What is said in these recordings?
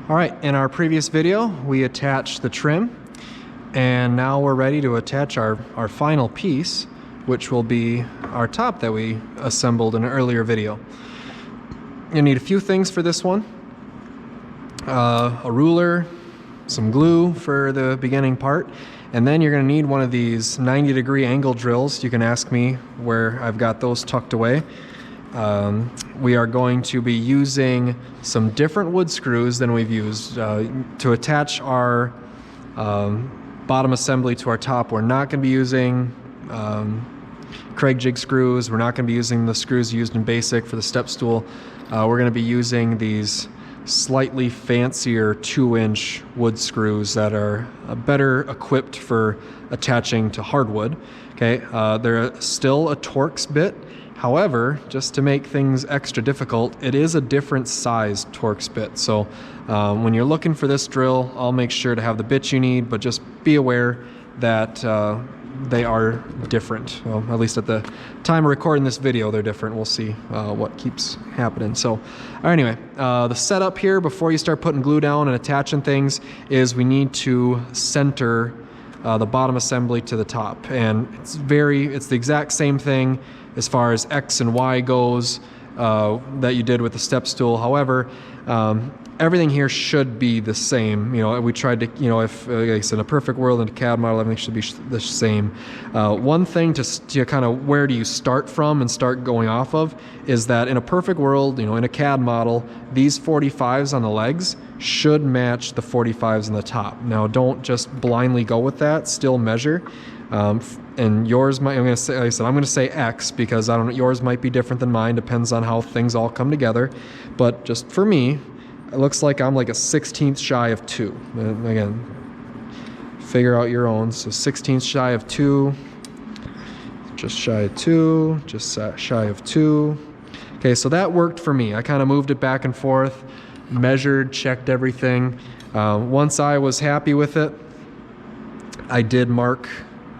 All right, in our previous video, we attached the trim, and now we're ready to attach our final piece, which will be our top that we assembled in an earlier video. You need a few things for this one. A ruler, some glue for the beginning part, and then you're going to need one of these 90-degree angle drills. You can ask me where I've got those tucked away. We are going to be using some different wood screws than we've used to attach our bottom assembly to our top. We're not going to be using Craig jig screws. We're not going to be using the screws used in basic for the step stool. We're going to be using these slightly fancier 2-inch wood screws that are better equipped for attaching to hardwood. Okay, they're still a Torx bit. However, just to make things extra difficult, it is a different size Torx bit. So when you're looking for this drill, I'll make sure to have the bit you need, but just be aware that they are different. Well, at least at the time of recording this video, they're different. We'll see what keeps happening. So anyway, the setup here before you start putting glue down and attaching things is we need to center the bottom assembly to the top. And it's the exact same thing as far as X and Y goes that you did with the step stool. However, everything here should be the same. You know, we tried to, you know, if like I said, in a perfect world in a CAD model, everything should be the same. One thing to kind of where do you start from and start going off of is that in a perfect world, you know, in a CAD model, these 45s on the legs should match the 45s on the top. Now, don't just blindly go with that. Still measure. And yours might, I'm going to say, like I said, I'm going to say X because I don't know, yours might be different than mine, depends on how things all come together. But just for me, it looks like I'm like a 16th shy of 2. And again, figure out your own. So 16th shy of 2, just shy of 2, just shy of 2. Okay, so that worked for me. I kind of moved it back and forth, measured, checked everything. Once I was happy with it, I did mark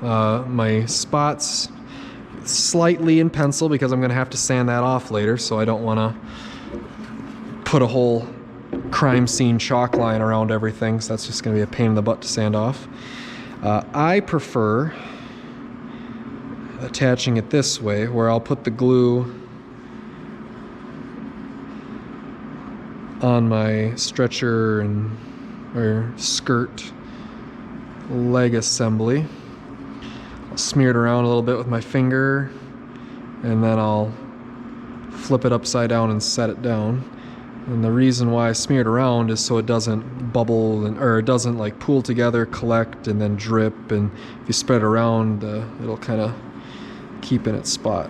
my spots slightly in pencil because I'm going to have to sand that off later, so I don't want to put a whole crime scene chalk line around everything, so that's just going to be a pain in the butt to sand off. I prefer attaching it this way, where I'll put the glue on my stretcher or skirt leg assembly. I'll smear it around a little bit with my finger, and then I'll flip it upside down and set it down. And the reason why I smear it around is so it doesn't bubble or it doesn't like pool together, collect, and then drip. And if you spread it around, it'll kind of keep in its spot.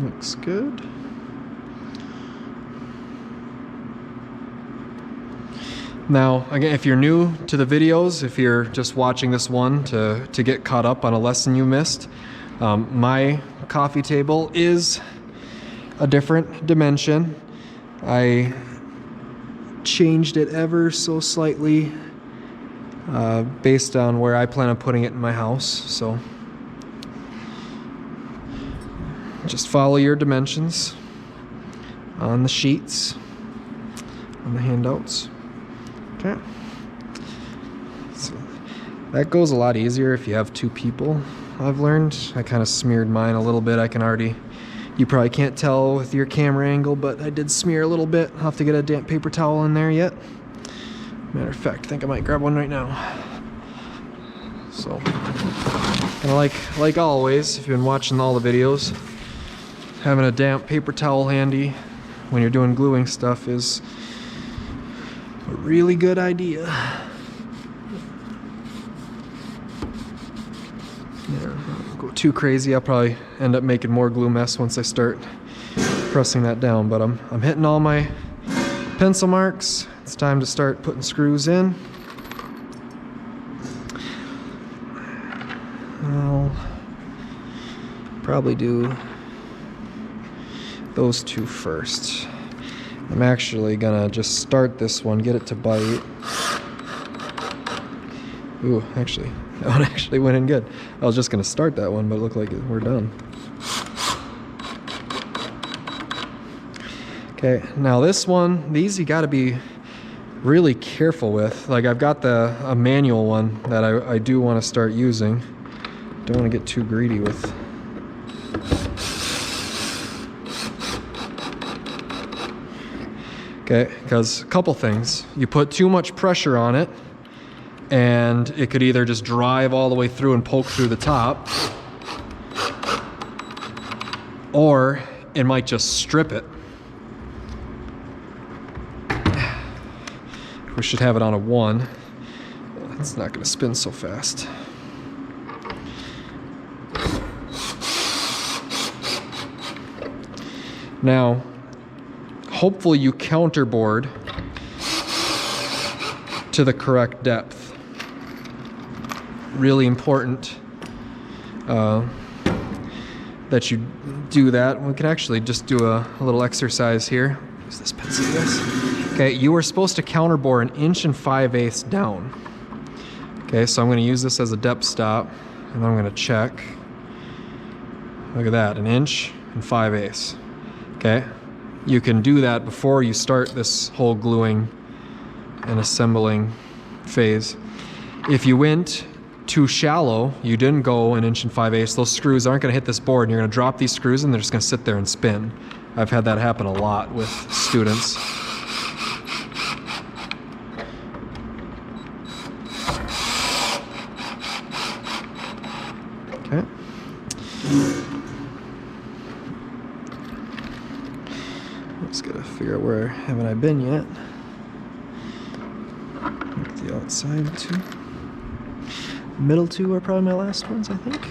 Looks good. Now, again, if you're new to the videos, if you're just watching this one to get caught up on a lesson you missed, my coffee table is a different dimension. I changed it ever so slightly based on where I plan on putting it in my house. So just follow your dimensions on the sheets, on the handouts. Okay. So that goes a lot easier if you have 2 people, I've learned. I kind of smeared mine a little bit. You probably can't tell with your camera angle, but I did smear a little bit. I'll have to get a damp paper towel in there yet. Matter of fact, I think I might grab one right now. So, and like always, if you've been watching all the videos, having a damp paper towel handy when you're doing gluing stuff is a really good idea. Yeah, don't go too crazy. I'll probably end up making more glue mess once I start pressing that down, but I'm hitting all my pencil marks. It's time to start putting screws in. I'll probably do those 2 first. I'm actually gonna just start this one, get it to bite. Ooh, actually, that one actually went in good. I was just gonna start that one, but it looked like we're done. Okay, now this one, these you gotta be really careful with. Like I've got a manual one that I do want to start using. Don't want to get too greedy with. Okay, because a couple things. You put too much pressure on it and it could either just drive all the way through and poke through the top, or it might just strip it. We should have it on a 1. It's not going to spin so fast. Now, hopefully you counterboard to the correct depth. Really important that you do that. We can actually just do a little exercise here. Use this pencil, guys. Okay, you are supposed to counterbore 1 5/8 down. Okay, so I'm going to use this as a depth stop, and I'm going to check. Look at that, 1 5/8. Okay, you can do that before you start this whole gluing and assembling phase. If you went too shallow, you didn't go 1 5/8, those screws aren't going to hit this board, and you're going to drop these screws and they're just going to sit there and spin. I've had that happen a lot with students. Okay. Just gotta figure out where haven't I been yet. The outside 2. Middle 2 are probably my last ones, I think.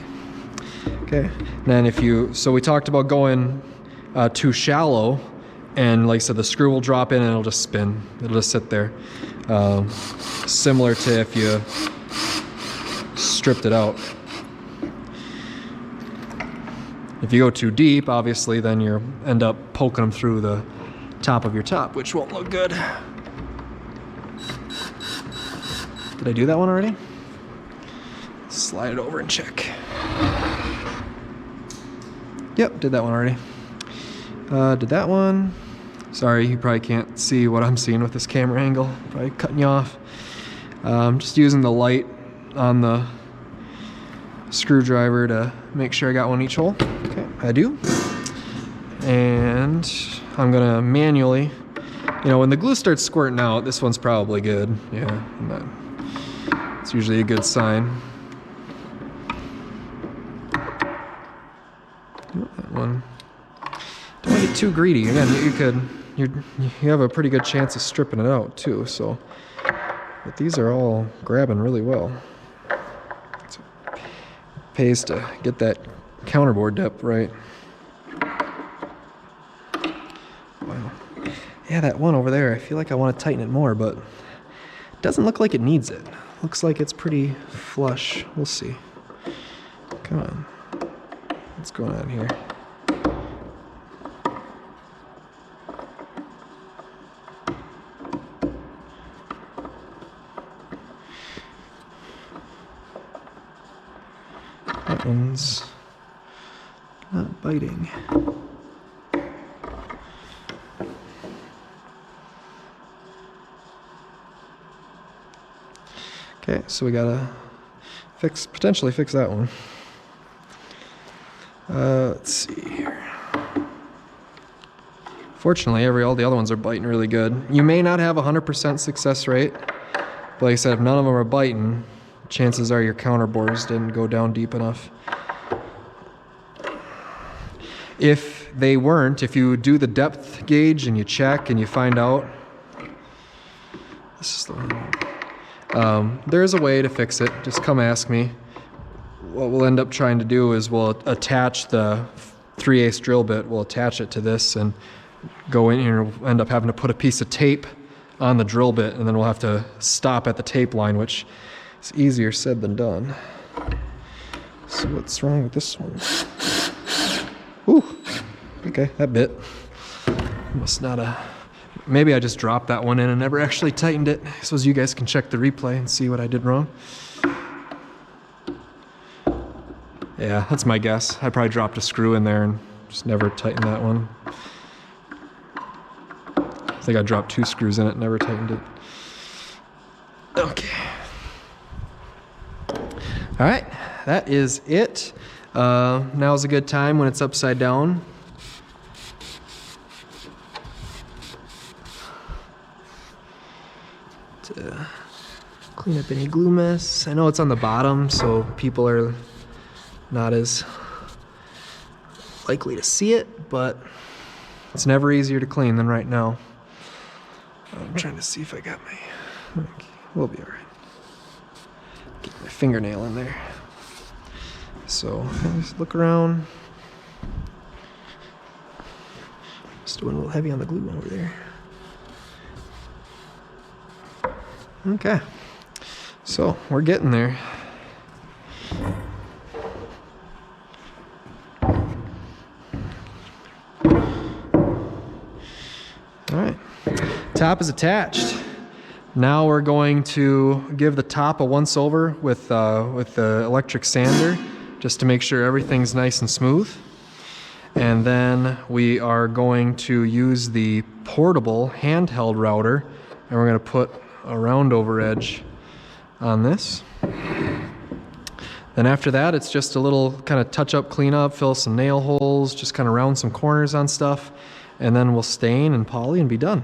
Okay. And then so we talked about going too shallow, and like I said, the screw will drop in and it'll just spin. It'll just sit there. Similar to if you stripped it out. If you go too deep, obviously, then you end up poking them through the top of your top, which won't look good. Did I do that one already? Slide it over and check. Yep, did that one already. Did that one. Sorry, you probably can't see what I'm seeing with this camera angle. Probably cutting you off. I'm just using the light on the screwdriver to make sure I got one each hole. Okay, I do. And I'm gonna manually, when the glue starts squirting out, this one's probably good. Yeah, it's usually a good sign. That one. Don't want to get too greedy. Again, you have a pretty good chance of stripping it out too. So, but these are all grabbing really well. So it pays to get that counterbore depth right. Wow. Yeah, that one over there, I feel like I want to tighten it more, but it doesn't look like it needs it. Looks like it's pretty flush. We'll see. Come on. What's going on here? That one's not biting. Okay, so we gotta potentially fix that one. Let's see here. Fortunately, all the other ones are biting really good. You may not have 100% success rate, but like I said, if none of them are biting, chances are your counterbores didn't go down deep enough. If they weren't, if you do the depth gauge and you check and you find out, this is the one. There is a way to fix it. Just come ask me. What we'll end up trying to do is we'll attach the 3/8 drill bit. We'll attach it to this and go in here. We'll end up having to put a piece of tape on the drill bit, and then we'll have to stop at the tape line, which is easier said than done. So what's wrong with this one? Ooh, okay, that bit. Must not have Maybe I just dropped that one in and never actually tightened it, so you guys can check the replay and see what I did wrong. Yeah, that's my guess. I probably dropped a screw in there and just never tightened that one. I think I dropped 2 screws in it, never tightened it. Okay. All right, that is it. Now's a good time when it's upside down. To clean up any glue mess. I know it's on the bottom, so people are not as likely to see it, but it's never easier to clean than right now. I'm trying to see if I got my... Okay, we'll be all right. Get my fingernail in there. So just look around. Just doing a little heavy on the glue over there. Okay, so we're getting there. All right, top is attached. Now we're going to give the top a once over with the electric sander, just to make sure everything's nice and smooth. And then we are going to use the portable handheld router, and we're going to put a round over edge on this. Then after that, it's just a little kind of touch up, clean up, fill some nail holes, just kind of round some corners on stuff, and then we'll stain and poly and be done.